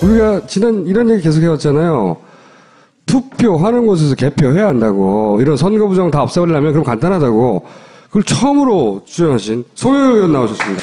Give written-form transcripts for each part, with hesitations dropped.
우리가 지난 이런 얘기 계속 해왔잖아요. 투표하는 곳에서 개표해야 한다고. 이런 선거 부정 다 없애버리려면 그럼 간단하다고. 그걸 처음으로 주장하신 송영길 의원 나오셨습니다.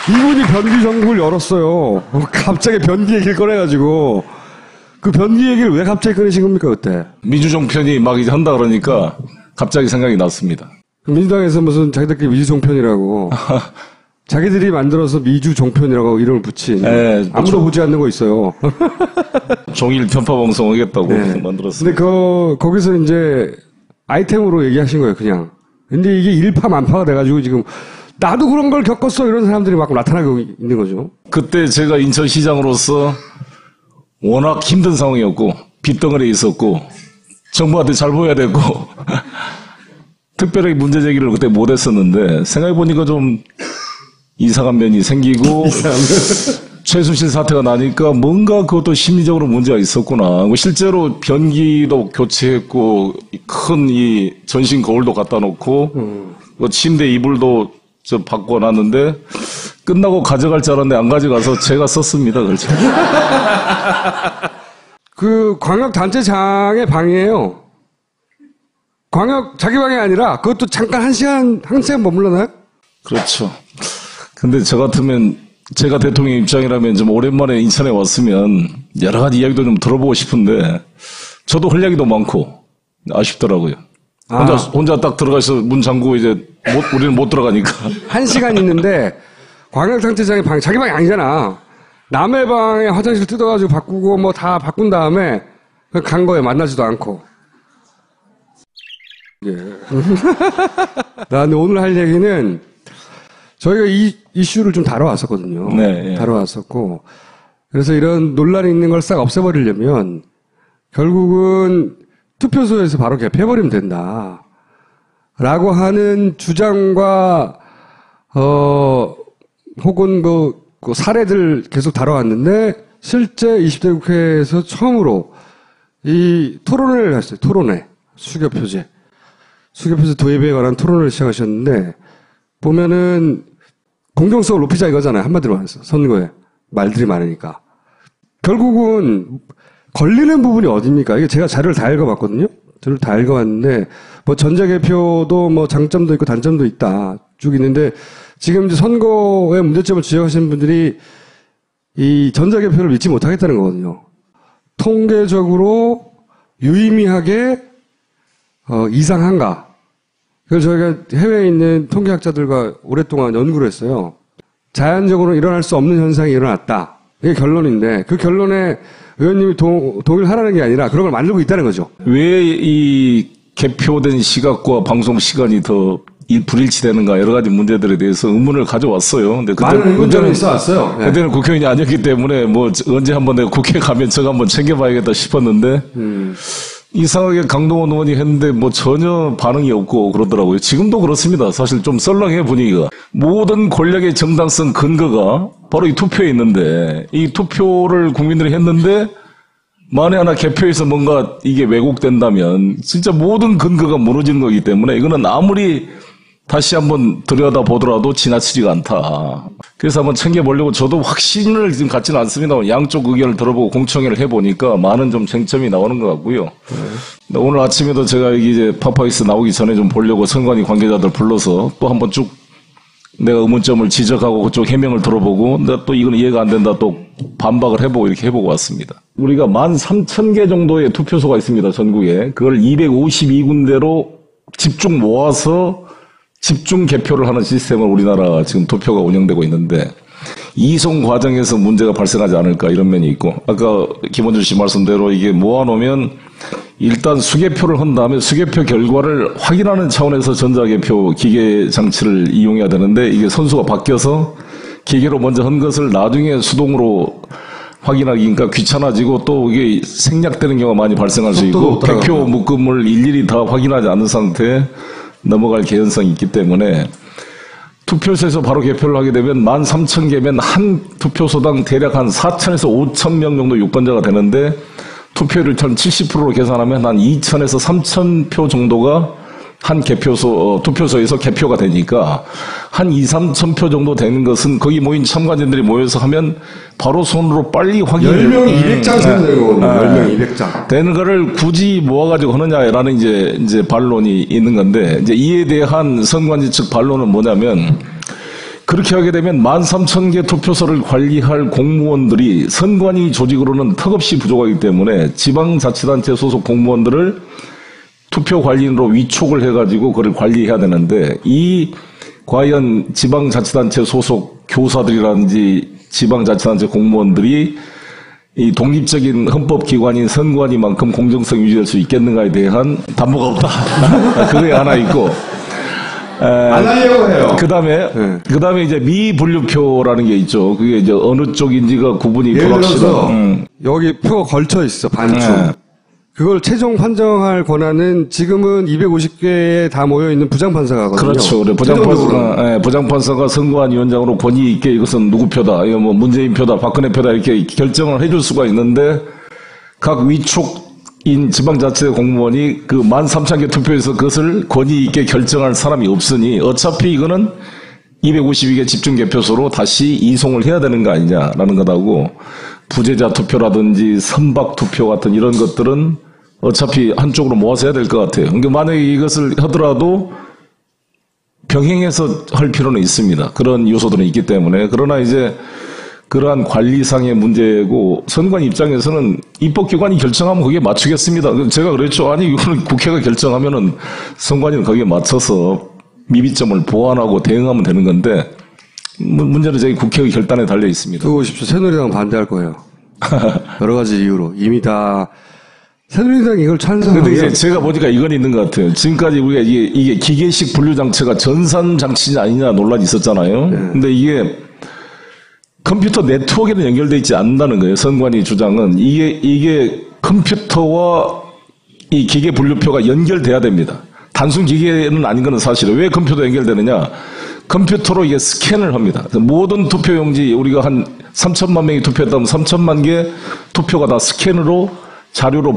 이분이 변기 정국을 열었어요. 갑자기 변기 얘기를 꺼내가지고. 그 변기 얘기를 왜 갑자기 꺼내신 겁니까, 그때? 민주정편이 막 이제 한다 그러니까 갑자기 생각이 났습니다. 민주당에서 무슨 자기들끼리 미주종편이라고. 자기들이 만들어서 미주종편이라고 이름을 붙인. 네, 아무도 보지 않는 거 있어요. 종일 편파방송 하겠다고 네. 만들었어요. 근데 거기서 이제 아이템으로 얘기하신 거예요, 그냥. 근데 이게 일파만파가 돼가지고 지금 나도 그런 걸 겪었어 이런 사람들이 막 나타나고 있는 거죠. 그때 제가 인천시장으로서 워낙 힘든 상황이었고 빚덩어리에 있었고 정부한테 잘 보여야 되고 특별하게 문제 제기를 그때 못했었는데 생각해보니까 좀 이상한 면이 생기고 최순실 사태가 나니까 뭔가 그것도 심리적으로 문제가 있었구나. 실제로 변기도 교체했고 큰 이 전신 거울도 갖다 놓고 침대 이불도 저 바꿔놨는데 끝나고 가져갈 줄 알았는데 안 가져가서 제가 썼습니다. 그렇죠. 그 광역단체장의 방이에요. 광역 자기 방이 아니라 그것도 잠깐 한 시간 머물러나요? 그렇죠. 근데 저 같으면 제가 대통령 입장이라면 좀 오랜만에 인천에 왔으면 여러 가지 이야기도 좀 들어보고 싶은데 저도 할 이야기도 많고 아쉽더라고요. 혼자 딱 들어가서 문 잠그고 이제 우리는 못 들어가니까. 한 시간 있는데 광역단체장의 방 자기 방이 아니잖아. 남의 방에 화장실 뜯어가지고 바꾸고 뭐 다 바꾼 다음에 간 거예요. 만나지도 않고. 예. 나 근데 오늘 할 얘기는 저희가 이 이슈를 좀 다뤄왔었거든요. 네, 예. 다뤄왔었고. 그래서 이런 논란이 있는 걸 싹 없애버리려면 결국은 투표소에서 바로 개표해버리면 된다. 라고 하는 주장과, 혹은 그 사례들 계속 다뤄왔는데, 실제 20대 국회에서 처음으로 이 토론회를 했어요. 토론회. 수교표제 도입에 관한 토론을 시작하셨는데, 보면은, 공정성을 높이자 이거잖아요. 한마디로 말해서. 선거에. 말들이 많으니까. 결국은, 걸리는 부분이 어딥니까? 이게 제가 자료를 다 읽어봤거든요? 자료를 다 읽어봤는데, 뭐 전자개표도 뭐 장점도 있고 단점도 있다. 쭉 있는데, 지금 이제 선거의 문제점을 지적하시는 분들이 이 전자개표를 믿지 못하겠다는 거거든요. 통계적으로 유의미하게, 이상한가? 그래서 저희가 해외에 있는 통계학자들과 오랫동안 연구를 했어요. 자연적으로 일어날 수 없는 현상이 일어났다. 이게 결론인데, 그 결론에 의원님이 동의를 하라는 게 아니라 그런 걸 만들고 있다는 거죠. 왜 이 개표된 시각과 방송 시간이 더 불일치되는가 여러 가지 문제들에 대해서 의문을 가져왔어요. 근데 많은 의문점이 있어 왔어요. 그때는 국회의원이 아니었기 때문에 뭐 언제 한번 내가 국회 가면 저거 한번 챙겨봐야겠다 싶었는데 이상하게 강동원 의원이 했는데 뭐 전혀 반응이 없고 그러더라고요. 지금도 그렇습니다. 사실 좀 썰렁해 분위기가. 모든 권력의 정당성 근거가 바로 이 투표에 있는데 이 투표를 국민들이 했는데 만에 하나 개표에서 뭔가 이게 왜곡된다면 진짜 모든 근거가 무너지는 거기 때문에 이거는 아무리 다시 한번 들여다보더라도 지나치지가 않다. 그래서 한번 챙겨보려고 저도 확신을 지금 갖지는 않습니다. 양쪽 의견을 들어보고 공청회를 해보니까 많은 좀 쟁점이 나오는 것 같고요. 오늘 아침에도 제가 이제 파파이스 나오기 전에 좀 보려고 선관위 관계자들 불러서 또 한번 쭉 내가 의문점을 지적하고 그쪽 해명을 들어보고 내가 또 이건 이해가 안 된다 또 반박을 해보고 이렇게 해보고 왔습니다. 우리가 13,000개 정도의 투표소가 있습니다. 전국에. 그걸 252군데로 집중 모아서 집중 개표를 하는 시스템을 우리나라 지금 투표가 운영되고 있는데 이송 과정에서 문제가 발생하지 않을까 이런 면이 있고 아까 김원준 씨 말씀대로 이게 모아놓으면 일단 수개표를 한 다음에 수개표 결과를 확인하는 차원에서 전자개표 기계 장치를 이용해야 되는데 이게 선수가 바뀌어서 기계로 먼저 한 것을 나중에 수동으로 확인하기니까 귀찮아지고 또 이게 생략되는 경우가 많이 발생할 수 있고 개표 묶음을 일일이 다 확인하지 않는 상태에 넘어갈 개연성이 있기 때문에 투표소에서 바로 개표를 하게 되면 13,000개면 한 투표소당 대략 한 4,000에서 5,000명 정도 유권자가 되는데 투표율을 70%로 계산하면 한 2,000에서 3,000표 정도가 한 투표소에서 개표가 되니까 한 2, 3천 표 정도 되는 것은 거기 모인 참가진들이 모여서 하면 바로 손으로 빨리 확인을 10명 200장 되는 10명 200장. 되는 거를 굳이 모아가지고 하느냐라는 이제 반론이 있는 건데, 이제 이에 대한 선관위 측 반론은 뭐냐면, 그렇게 하게 되면 13,000개 투표소를 관리할 공무원들이 선관위 조직으로는 턱없이 부족하기 때문에 지방자치단체 소속 공무원들을 투표 관리인으로 위촉을 해가지고 그걸 관리해야 되는데, 과연 지방자치단체 소속 교사들이라든지 지방자치단체 공무원들이 이 독립적인 헌법기관인 선관위만큼 공정성 유지될 수 있겠는가에 대한 담보가 없다. 그게 하나 있고. 안 하려고 해요. 그 다음에 이제 미분류표라는 게 있죠. 그게 이제 어느 쪽인지가 구분이 불확실한. 여기 표가 걸쳐 있어, 반쯤. 그걸 최종 판정할 권한은 지금은 250개에 다 모여있는 부장판사가거든요. 그렇죠. 그래. 부장판사가 선관위원장으로 권위 있게 이것은 누구 표다, 이거 뭐 문재인 표다, 박근혜 표다 이렇게 결정을 해줄 수가 있는데, 각 위촉인 지방자치 공무원이 그 13,000개 투표에서 그것을 권위 있게 결정할 사람이 없으니 어차피 이거는 252개 집중개표소로 다시 이송을 해야 되는 거 아니냐라는 것하고, 부재자 투표라든지 선박 투표 같은 이런 것들은 어차피 한쪽으로 모아서 해야 될 것 같아요. 그러니까 만약에 이것을 하더라도 병행해서 할 필요는 있습니다. 그런 요소들은 있기 때문에. 그러나 이제 그러한 관리상의 문제고, 선관 입장에서는 입법기관이 결정하면 거기에 맞추겠습니다. 제가 그랬죠. 아니 이거는 국회가 결정하면은 선관위는 거기에 맞춰서 미비점을 보완하고 대응하면 되는 건데, 문제는 저희 국회의 결단에 달려 있습니다. 그거 보십시오. 새누리당은 반대할 거예요. 여러 가지 이유로. 이미 다 새누리당이 이걸 찬성하면. 근데 이제 제가 보니까 이건 있는 것 같아요. 지금까지 우리가 이게 기계식 분류장치가 전산장치냐 아니냐 논란이 있었잖아요. 네. 근데 이게 컴퓨터 네트워크에는 연결되어 있지 않는다는 거예요. 선관위 주장은. 이게 컴퓨터와 이 기계 분류표가 연결돼야 됩니다. 단순 기계는 아닌 건 사실이에요. 왜 컴퓨터 연결되느냐? 컴퓨터로 이게 스캔을 합니다. 모든 투표용지, 우리가 한 3천만 명이 투표했다면 3천만 개 투표가 다 스캔으로 자료로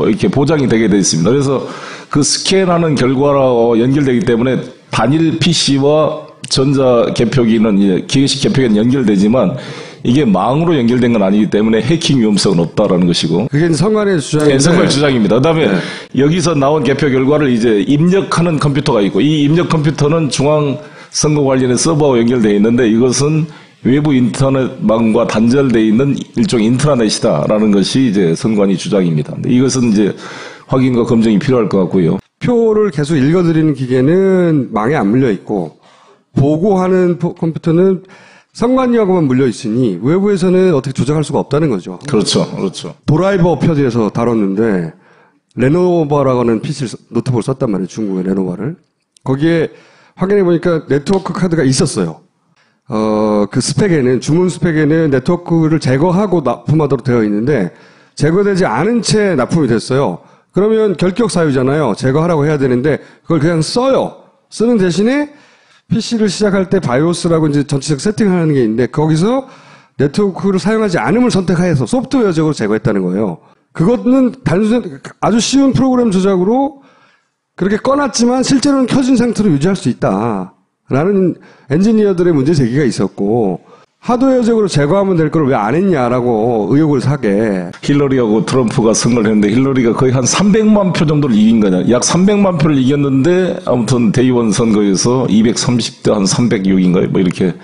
이렇게 보장이 되게 되어 있습니다. 그래서 그 스캔하는 결과와 연결되기 때문에 단일 PC와 전자 개표기는, 기계식 개표기는 연결되지만 이게 망으로 연결된 건 아니기 때문에 해킹 위험성은 없다라는 것이고. 그게 선관위의 주장인데. 선관위 주장입니다. 그 다음에 여기서 나온 개표 결과를 이제 입력하는 컴퓨터가 있고, 이 입력 컴퓨터는 중앙선거관리원회 서버와 연결되어 있는데, 이것은 외부 인터넷망과 단절되어 있는 일종의 인트라넷이다라는 것이 이제 선관위 주장입니다. 이것은 이제 확인과 검증이 필요할 것 같고요. 표를 계속 읽어드리는 기계는 망에 안 물려 있고, 보고하는 컴퓨터는 선관위하고만 물려 있으니 외부에서는 어떻게 조작할 수가 없다는 거죠. 그렇죠. 도라이버 편에서 다뤘는데, 레노버라고 하는 노트북을 썼단 말이에요. 중국의 레노버를. 거기에 확인해 보니까 네트워크 카드가 있었어요. 그 스펙에는, 주문 스펙에는 네트워크를 제거하고 납품하도록 되어 있는데, 제거되지 않은 채 납품이 됐어요. 그러면 결격 사유잖아요. 제거하라고 해야 되는데, 그걸 그냥 써요. 쓰는 대신에 PC를 시작할 때 바이오스라고 이제 전체적 세팅하는 게 있는데, 거기서 네트워크를 사용하지 않음을 선택해서 소프트웨어적으로 제거했다는 거예요. 그것은 아주 쉬운 프로그램 조작으로 그렇게 꺼놨지만 실제로는 켜진 상태로 유지할 수 있다. 라는 엔지니어들의 문제 제기가 있었고, 하드웨어적으로 제거하면 될 걸 왜 안 했냐라고 의혹을 사게. 힐러리하고 트럼프가 선거를 했는데, 힐러리가 거의 한 300만 표 정도를 이긴 거냐. 약 300만 표를 이겼는데, 아무튼 대의원 선거에서 230대 한 306인가요? 뭐 이렇게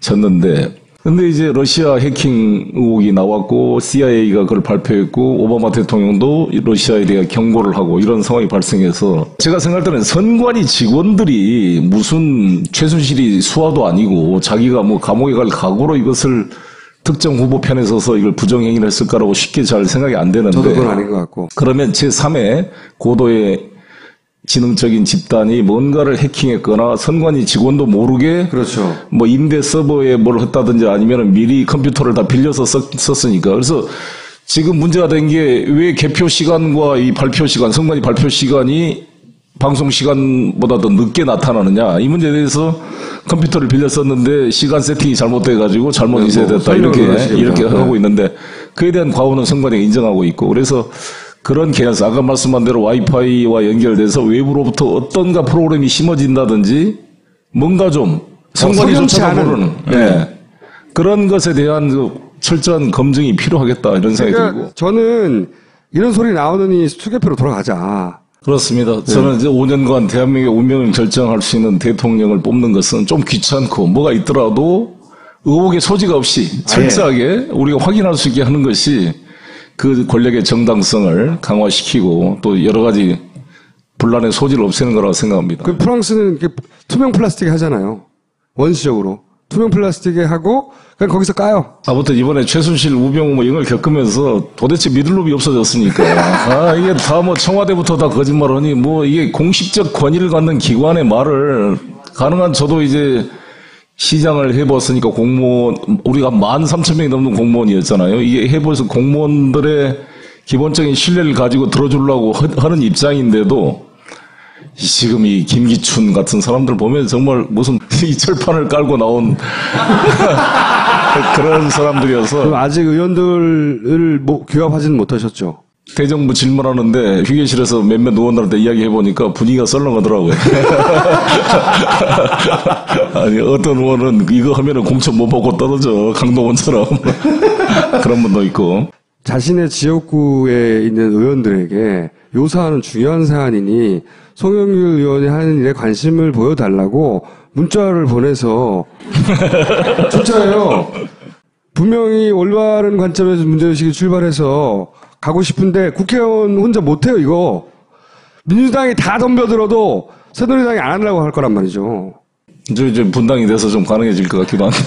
졌는데, 근데 이제 러시아 해킹 의혹이 나왔고, CIA가 그걸 발표했고, 오바마 대통령도 러시아에 대해 경고를 하고, 이런 상황이 발생해서, 제가 생각할 때는 선관위 직원들이 무슨 최순실이 수하도 아니고, 자기가 뭐 감옥에 갈 각오로 이것을 특정 후보 편에 서서 이걸 부정행위를 했을까라고 쉽게 잘 생각이 안 되는데. 저도 그건 아닌 것 같고. 그러면 제3의 고도의 지능적인 집단이 뭔가를 해킹했거나 선관위 직원도 모르게, 그렇죠. 뭐 임대 서버에 뭘 했다든지 아니면 미리 컴퓨터를 다 빌려서 썼으니까. 그래서 지금 문제가 된 게 왜 개표 시간과 이 발표 시간, 선관위 발표 시간이 방송 시간보다 더 늦게 나타나느냐, 이 문제에 대해서 컴퓨터를 빌려 썼는데 시간 세팅이 잘못돼가지고 잘못 인쇄됐다, 이렇게 하고 있는데, 그에 대한 과오는 선관위가 인정하고 있고, 그래서 그런 개념에서 아까 말씀한 대로 와이파이와 연결돼서 외부로부터 어떤가 프로그램이 심어진다든지 뭔가 좀 상관이조차 모르는 그런 것에 대한 그 철저한 검증이 필요하겠다 이런 생각이 들고. 저는 이런 소리 나오느니 수개표로 돌아가자. 그렇습니다. 저는 이제 5년간 대한민국의 운명을 결정할 수 있는 대통령을 뽑는 것은 좀 귀찮고 뭐가 있더라도 의혹의 소지가 없이 철저하게 우리가 확인할 수 있게 하는 것이 그 권력의 정당성을 강화시키고 또 여러 가지 분란의 소지를 없애는 거라고 생각합니다. 그 프랑스는 이렇게 투명 플라스틱에 하잖아요. 원시적으로. 투명 플라스틱에 하고 그냥 거기서 까요. 아무튼 이번에 최순실, 우병우 뭐 이런 걸 겪으면서 도대체 믿을 놈이 없어졌으니까. 이게 다 뭐 청와대부터 다 거짓말하니 뭐 이게 공식적 권위를 갖는 기관의 말을 가능한 저도 이제 시장을 해봤으니까 공무원, 우리가 13,000명이 넘는 공무원이었잖아요. 이게 해보면서 공무원들의 기본적인 신뢰를 가지고 들어주려고 하는 입장인데도 지금 이 김기춘 같은 사람들 보면 정말 무슨 이 철판을 깔고 나온 그런 사람들이어서. 그럼 아직 의원들을 규합하지는 못하셨죠? 대정부 질문하는데 휴게실에서 몇몇 의원들한테 이야기해보니까 분위기가 썰렁하더라고요. 아니 어떤 의원은 이거 하면은 공천 못 받고 떨어져 강동원처럼 그런 분도 있고. 자신의 지역구에 있는 의원들에게 요 사안은 중요한 사안이니 송영길 의원이 하는 일에 관심을 보여달라고 문자를 보내서 진짜예요. 분명히 올바른 관점에서 문제의식이 출발해서 가고 싶은데 국회의원 혼자 못해요 이거. 민주당이 다 덤벼들어도 새누리당이 안 하려고 할 거란 말이죠. 이제 분당이 돼서 좀 가능해질 것 같기도 한데.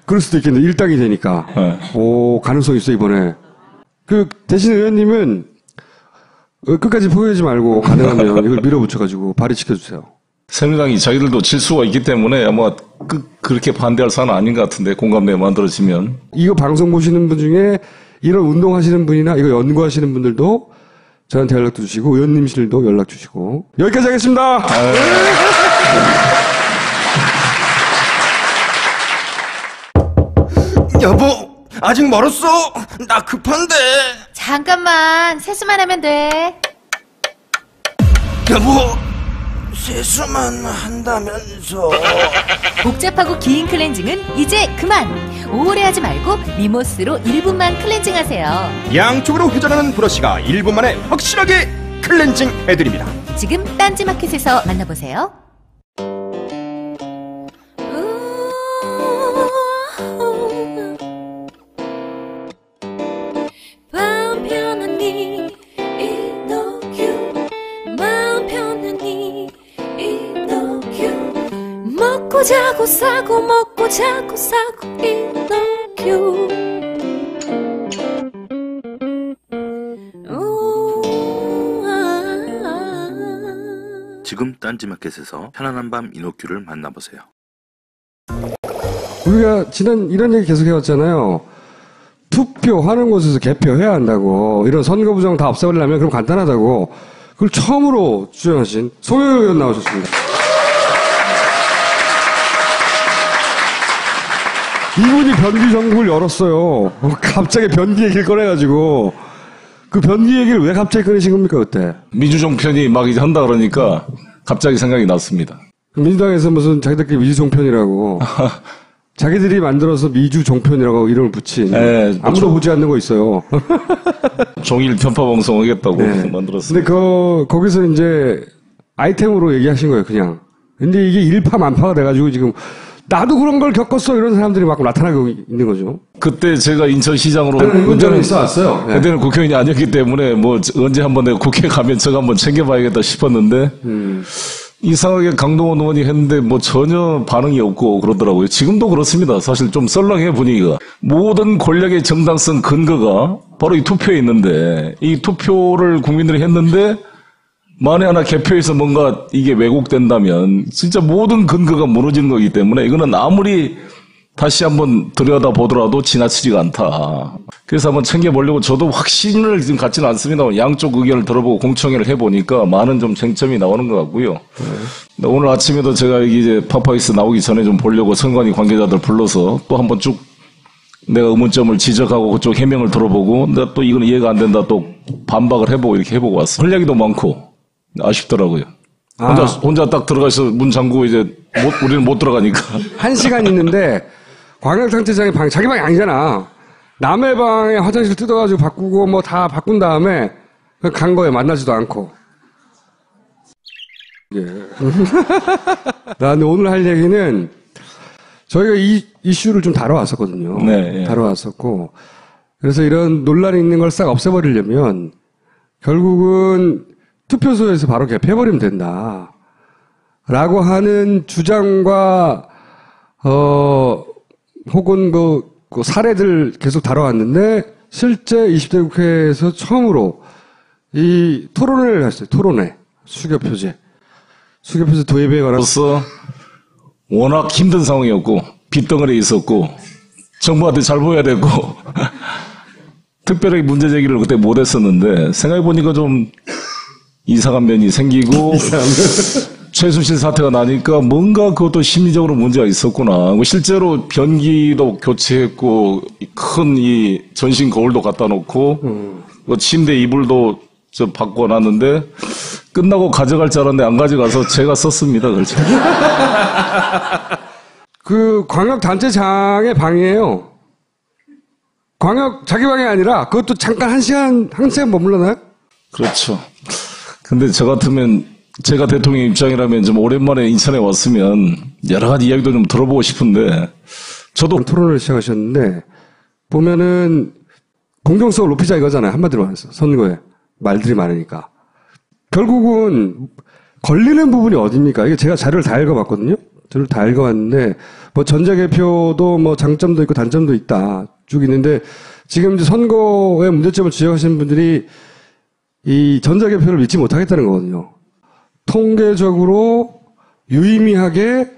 그럴 수도 있겠네. 일당이 되니까. 네. 오, 가능성 있어 이번에. 그 대신 의원님은 끝까지 포기하지 말고 가능하면 이걸 밀어붙여가지고 발의시켜주세요. 새누리당이 자기들도 질 수가 있기 때문에 아마 그렇게 반대할 사안은 아닌 것 같은데 공감대가 만들어지면. 이거 방송 보시는 분 중에 이런 운동하시는 분이나 이거 연구하시는 분들도 저한테 연락 주시고 의원님실도 연락 주시고. 여기까지 하겠습니다. 여보, 아직 멀었어. 나 급한데. 잠깐만, 세수만 하면 돼. 여보, 세수만 한다면서. 복잡하고 긴 클렌징은 이제 그만. 오래 하지 말고 미모스로 1분만 클렌징 하세요. 양쪽으로 회전하는 브러쉬가 1분 만에 확실하게 클렌징 해드립니다. 지금 딴지마켓에서 만나보세요. 먹고 자고 싸고 먹고 자고 싸고 이너큐. 지금 딴지마켓에서 편안한 밤 이노큐를 만나보세요. 우리가 지난 이런 얘기 계속 해왔잖아요. 투표하는 곳에서 개표해야 한다고. 이런 선거부정 다 없애버리려면 그럼 간단하다고. 그걸 처음으로 주장하신 송영길 의원 나오셨습니다. 이분이 변기 정국을 열었어요. 갑자기 변기 얘기를 꺼내가지고. 그 변기 얘기를 왜 갑자기 꺼내신 겁니까, 그때? 민주정편이 막 이제 한다 그러니까 갑자기 생각이 났습니다. 민주당에서 무슨 자기들끼리 미주정편이라고. 자기들이 만들어서 미주정편이라고 이름을 붙인. 네, 아무도 보지 않는 거 있어요. 종일 편파방송 하겠다고 만들었어요. 근데 거기서 이제 아이템으로 얘기하신 거예요, 그냥. 근데 이게 일파만파가 돼가지고 지금 나도 그런 걸 겪었어 이런 사람들이 막 나타나고 있는 거죠. 그때 제가 인천시장으로 운전은 있어 왔어요. 네. 그때는 국회의원이 아니었기 때문에 뭐 언제 한번 내가 국회 가면 저거 한번 챙겨봐야겠다 싶었는데 이상하게 강동원 의원이 했는데 뭐 전혀 반응이 없고 그러더라고요. 지금도 그렇습니다. 사실 좀 썰렁해 분위기가. 모든 권력의 정당성 근거가 바로 이 투표에 있는데 이 투표를 국민들이 했는데 만에 하나 개표에서 뭔가 이게 왜곡된다면 진짜 모든 근거가 무너지는 거기 때문에 이거는 아무리 다시 한번 들여다보더라도 지나치지가 않다. 그래서 한번 챙겨보려고 저도 확신을 지금 갖지는 않습니다. 양쪽 의견을 들어보고 공청회를 해보니까 많은 좀 쟁점이 나오는 것 같고요. 오늘 아침에도 제가 이제 파파이스 나오기 전에 좀 보려고 선관위 관계자들 불러서 또 한번 쭉 내가 의문점을 지적하고 그쪽 해명을 들어보고 내가 또 이건 이해가 안 된다 또 반박을 해보고 이렇게 해보고 왔어. 할 얘기도 많고 아쉽더라고요. 혼자 딱 들어가서 문 잠그고 이제 우리는 못 들어가니까. 1시간 있는데 광역단체장이 자기 방이 아니잖아. 남의 방에 화장실 뜯어가지고 바꾸고 뭐 다 바꾼 다음에 간 거예요. 만나지도 않고. 예. 나 근데 오늘 할 얘기는 저희가 이 이슈를 좀 다뤄왔었거든요. 네, 예. 다뤄왔었고. 그래서 이런 논란이 있는 걸 싹 없애버리려면 결국은 투표소에서 바로 개표해버리면 된다. 라고 하는 주장과, 혹은 그 사례들 계속 다뤄왔는데 실제 20대 국회에서 처음으로 이 토론회를 했어요. 토론회. 수교표제 도입에 관한. 벌써 워낙 힘든 상황이었고 빚덩어리에 있었고 정부한테 잘 보여야 되고 특별하게 문제 제기를 그때 못했었는데 생각해보니까 좀 이상한 면이 생기고 최순실 사태가 나니까 뭔가 그것도 심리적으로 문제가 있었구나. 실제로 변기도 교체했고 큰 이 전신 거울도 갖다 놓고 침대 이불도 바꿔놨는데 끝나고 가져갈 줄 알았는데 안 가져가서 제가 썼습니다. 그렇죠. 그 광역단체장의 방이에요. 자기 방이 아니라 그것도 잠깐 한 시간 머물러나요? 그렇죠. 근데 저 같으면 제가 대통령 입장이라면 좀 오랜만에 인천에 왔으면 여러 가지 이야기도 좀 들어보고 싶은데 저도 토론을 시작하셨는데 보면은 공정성을 높이자 이거잖아요. 한마디로 말해서 선거에 말들이 많으니까 결국은 걸리는 부분이 어디입니까? 이게 제가 자료를 다 읽어봤거든요. 자료를 다 읽어봤는데 뭐 전자개표도 뭐 장점도 있고 단점도 있다 쭉 있는데 지금 이제 선거의 문제점을 지적하시는 분들이 이 전자개표를 믿지 못하겠다는 거거든요. 통계적으로 유의미하게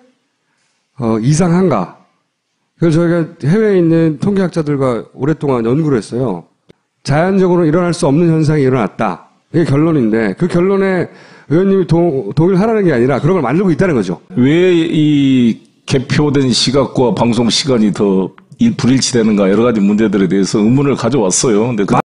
이상한가? 그래서 저희가 해외에 있는 통계학자들과 오랫동안 연구를 했어요. 자연적으로 일어날 수 없는 현상이 일어났다. 이게 결론인데 그 결론에 의원님이 동의를 하라는 게 아니라 그런 걸 만들고 있다는 거죠. 왜 이 개표된 시각과 방송 시간이 더 불일치되는가 여러 가지 문제들에 대해서 의문을 가져왔어요. 근데